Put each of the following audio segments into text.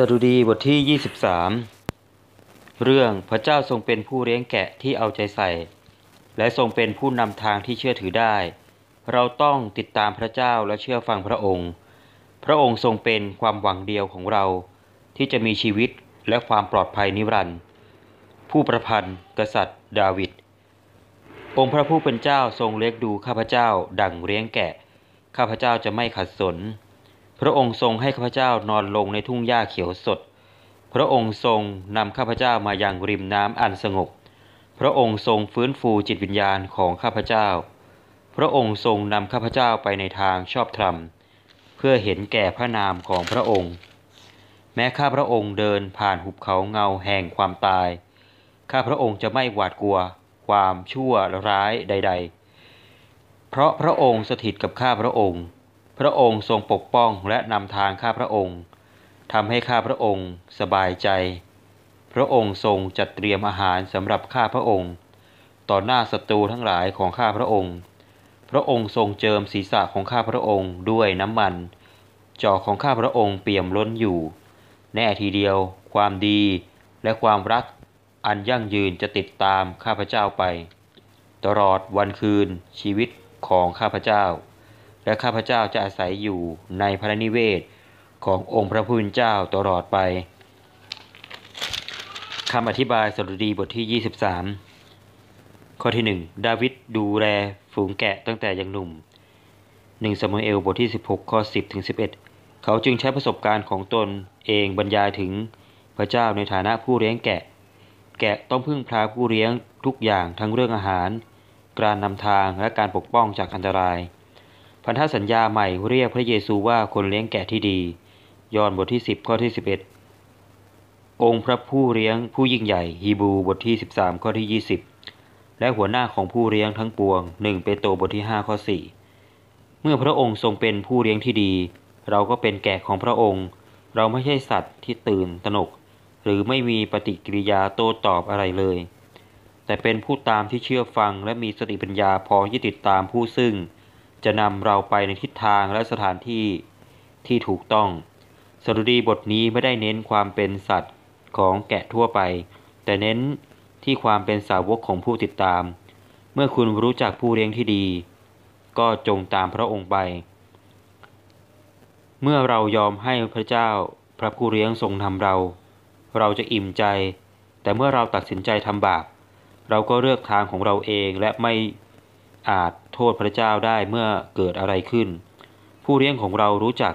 ดุดีบทที่23เรื่องพระเจ้าทรงเป็นผู้เลี้ยงแกะที่เอาใจใส่และทรงเป็นผู้นำทางที่เชื่อถือได้เราต้องติดตามพระเจ้าและเชื่อฟังพระองค์พระองค์ทรงเป็นความหวังเดียวของเราที่จะมีชีวิตและความปลอดภัยนิรันดร์ผู้ประพันธ์กษัตริย์ดาวิดองค์พระผู้เป็นเจ้าทรงเลี้ยงดูข้าพเจ้าดั่งเลี้ยงแกะข้าพเจ้าจะไม่ขัดสนพระองค์ทรงให้ข้าพเจ้านอนลงในทุ่งหญ้าเขียวสดพระองค์ทรงนำข้าพเจ้ามายังริมน้ำอันสงบพระองค์ทรงฟื้นฟูจิตวิญญาณของข้าพเจ้าพระองค์ทรงนำข้าพเจ้าไปในทางชอบธรรมเพื่อเห็นแก่พระนามของพระองค์แม้ข้าพระองค์เดินผ่านหุบเขาเงาแห่งความตายข้าพระองค์จะไม่หวาดกลัวความชั่วร้ายใดๆเพราะพระองค์สถิตกับข้าพระองค์พระองค์ทรงปกป้องและนำทางข้าพระองค์ทำให้ข้าพระองค์สบายใจพระองค์ทรงจัดเตรียมอาหารสำหรับข้าพระองค์ต่อหน้าศัตรูทั้งหลายของข้าพระองค์พระองค์ทรงเจิมศีรษะของข้าพระองค์ด้วยน้ำมันจอของข้าพระองค์เปี่ยมล้นอยู่แน่ทีเดียวความดีและความรักอันยั่งยืนจะติดตามข้าพเจ้าไปตลอดวันคืนชีวิตของข้าพเจ้าและข้าพเจ้าจะอาศัยอยู่ในพระนิเวศขององค์พระผู้เป็นเจ้าตลอดไปคำอธิบายสดุดีบทที่23ข้อที่1ดาวิดดูแลฝูงแกะตั้งแต่ยังหนุ่ม1ซามูเอลบทที่16ข้อ10ถึง11เขาจึงใช้ประสบการณ์ของตนเองบรรยายถึงพระเจ้าในฐานะผู้เลี้ยงแกะต้องพึ่งพาผู้เลี้ยงทุกอย่างทั้งเรื่องอาหารการนำทางและการปกป้องจากอันตรายพันธสัญญาใหม่เรียกพระเยซูว่าคนเลี้ยงแกะที่ดียอห์นบทที่10ข้อที่11องค์พระผู้เลี้ยงผู้ยิ่งใหญ่ฮีบรูบทที่13ข้อที่20และหัวหน้าของผู้เลี้ยงทั้งปวง1เปโตรบทที่5ข้อ4เมื่อพระองค์ทรงเป็นผู้เลี้ยงที่ดีเราก็เป็นแกะของพระองค์เราไม่ใช่สัตว์ที่ตื่นตระหนกหรือไม่มีปฏิกิริยาโต้ตอบอะไรเลยแต่เป็นผู้ตามที่เชื่อฟังและมีสติปัญญาพอที่ติดตามผู้ซึ่งจะนำเราไปในทิศทางและสถานที่ที่ถูกต้องสดุดีบทนี้ไม่ได้เน้นความเป็นสัตว์ของแกะทั่วไปแต่เน้นที่ความเป็นสาวกของผู้ติดตามเมื่อคุณรู้จักผู้เลี้ยงที่ดีก็จงตามพระองค์ไปเมื่อเรายอมให้พระเจ้าพระผู้เลี้ยงทรงนำเราจะอิ่มใจแต่เมื่อเราตัดสินใจทำบาปเราก็เลือกทางของเราเองและไม่อาจโทษพระเจ้าได้เมื่อเกิดอะไรขึ้นผู้เลี้ยงของเรารู้จัก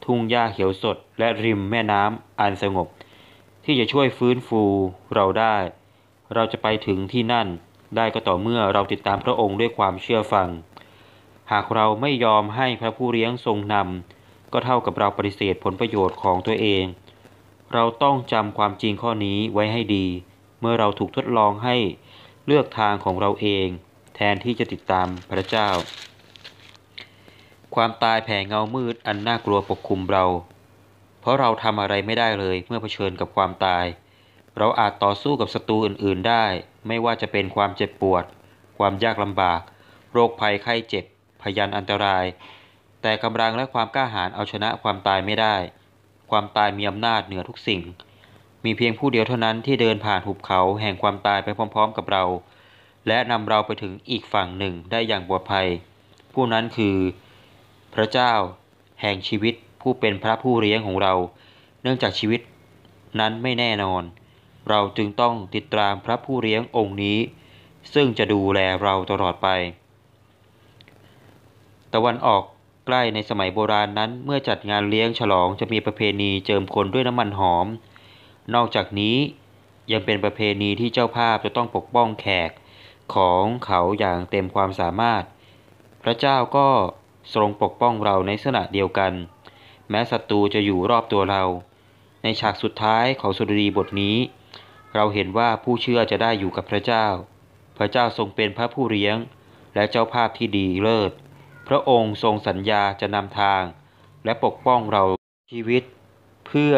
ทุ่งหญ้าเขียวสดและริมแม่น้ำอันสงบที่จะช่วยฟื้นฟูเราได้เราจะไปถึงที่นั่นได้ก็ต่อเมื่อเราติดตามพระองค์ด้วยความเชื่อฟังหากเราไม่ยอมให้พระผู้เลี้ยงทรงนำก็เท่ากับเราปฏิเสธผลประโยชน์ของตัวเองเราต้องจำความจริงข้อนี้ไว้ให้ดีเมื่อเราถูกทดลองให้เลือกทางของเราเองแทนที่จะติดตามพระเจ้าความตายแผ่เงามืดอันน่ากลัวปกคลุมเราเพราะเราทำอะไรไม่ได้เลยเมื่อเผชิญกับความตายเราอาจต่อสู้กับศัตรูอื่นๆได้ไม่ว่าจะเป็นความเจ็บปวดความยากลำบากโรคภัยไข้เจ็บพยานอันตรายแต่กำลังและความกล้าหาญเอาชนะความตายไม่ได้ความตายมีอำนาจเหนือทุกสิ่งมีเพียงผู้เดียวเท่านั้นที่เดินผ่านหุบเขาแห่งความตายไปพร้อมๆกับเราและนำเราไปถึงอีกฝั่งหนึ่งได้อย่างปลอดภัยผู้นั้นคือพระเจ้าแห่งชีวิตผู้เป็นพระผู้เลี้ยงของเราเนื่องจากชีวิตนั้นไม่แน่นอนเราจึงต้องติดตามพระผู้เลี้ยงองค์นี้ซึ่งจะดูแลเราตลอดไปตะวันออกใกล้ในสมัยโบราณนั้นเมื่อจัดงานเลี้ยงฉลองจะมีประเพณีเจิมคนด้วยน้ำมันหอมนอกจากนี้ยังเป็นประเพณีที่เจ้าภาพจะต้องปกป้องแขกของเขาอย่างเต็มความสามารถพระเจ้าก็ทรงปกป้องเราในลักษณะเดียวกันแม้ศัตรูจะอยู่รอบตัวเราในฉากสุดท้ายของสดุดีบทนี้เราเห็นว่าผู้เชื่อจะได้อยู่กับพระเจ้าพระเจ้าทรงเป็นพระผู้เลี้ยงและเจ้าภาพที่ดีเลิศพระองค์ทรงสัญญาจะนำทางและปกป้องเราชีวิตเพื่อ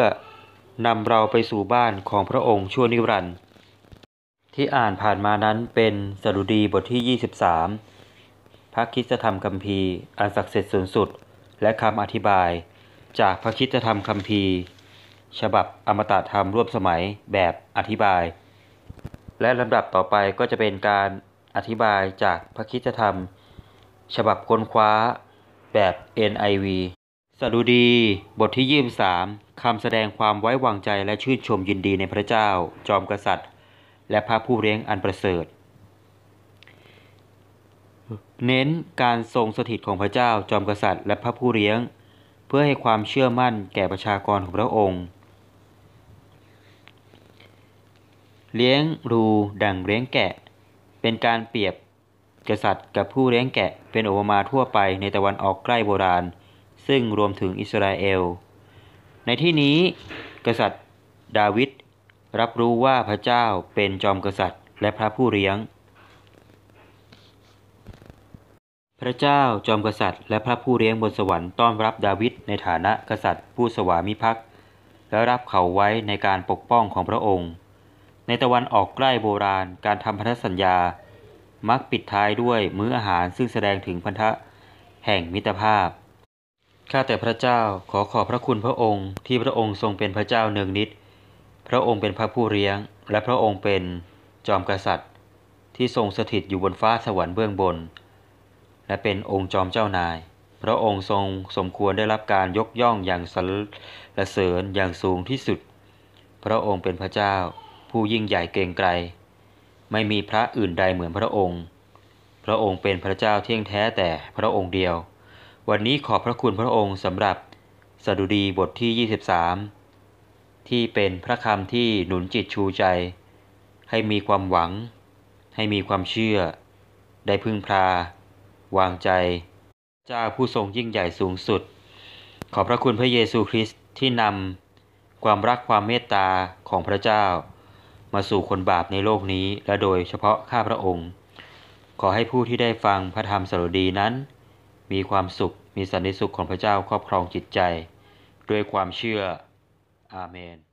นำเราไปสู่บ้านของพระองค์ชั่วนิรันดร์ที่อ่านผ่านมานั้นเป็นสดุดีบทที่23พระคริสตธรรมคัมภีร์อันศักดิ์สิทธิ์สูงสุดและคำอธิบายจากพระคริสตธรรมคัมภีร์ ฉบับอมตะธรรมร่วมสมัยแบบอธิบายและลำดับต่อไปก็จะเป็นการอธิบายจากพระคริสตธรรมฉบับค้นคว้าแบบ NIV สดุดีบทที่23คำแสดงความไว้วางใจและชื่นชมยินดีในพระเจ้าจอมกษัตริย์และพระผู้เลี้ยงอันประเสริฐเน้นการทรงสถิตของพระเจ้าจอมกษัตริย์และพระผู้เลี้ยงเพื่อให้ความเชื่อมั่นแก่ประชากรของพระองค์เลี้ยงรูดั่งเลี้ยงแกะเป็นการเปรียบกษัตริย์กับผู้เลี้ยงแกะเป็นอุปมาทั่วไปในตะวันออกใกล้โบราณซึ่งรวมถึงอิสราเอลในที่นี้กษัตริย์ดาวิดรับรู้ว่าพระเจ้าเป็นจอมกษัตริย์และพระผู้เลี้ยงพระเจ้าจอมกษัตริย์และพระผู้เลี้ยงบนสวรรค์ต้อนรับดาวิดในฐานะกษัตริย์ผู้สวามิภักดิ์และรับเขาไว้ในการปกป้องของพระองค์ในตะวันออกใกล้โบราณการทำพันธสัญญามักปิดท้ายด้วยมื้ออาหารซึ่งแสดงถึงพันธะแห่งมิตรภาพข้าแต่พระเจ้าขอบพระคุณพระองค์ที่พระองค์ทรงเป็นพระเจ้าเนืองนิดพระองค์เป็นพระผู้เลี้ยงและพระองค์เป็นจอมกษัตริย์ที่ทรงสถิตอยู่บนฟ้าสวรรค์เบื้องบนและเป็นองค์จอมเจ้านายพระองค์ทรงสมควรได้รับการยกย่องอย่างสรรเสริญอย่างสูงที่สุดพระองค์เป็นพระเจ้าผู้ยิ่งใหญ่เกรียงไกรไม่มีพระอื่นใดเหมือนพระองค์พระองค์เป็นพระเจ้าเที่ยงแท้แต่พระองค์เดียววันนี้ขอบพระคุณพระองค์สำหรับสดุดีบทที่23ที่เป็นพระคำที่หนุนจิตชูใจให้มีความหวังให้มีความเชื่อได้พึ่งพาวางใจเจ้าผู้ทรงยิ่งใหญ่สูงสุดขอบพระคุณพระเยซูคริสต์ที่นำความรักความเมตตาของพระเจ้ามาสู่คนบาปในโลกนี้และโดยเฉพาะข้าพระองค์ขอให้ผู้ที่ได้ฟังพระธรรมสดุดีนั้นมีความสุขมีสันติสุขของพระเจ้าครอบครองจิตใจด้วยความเชื่ออาเมน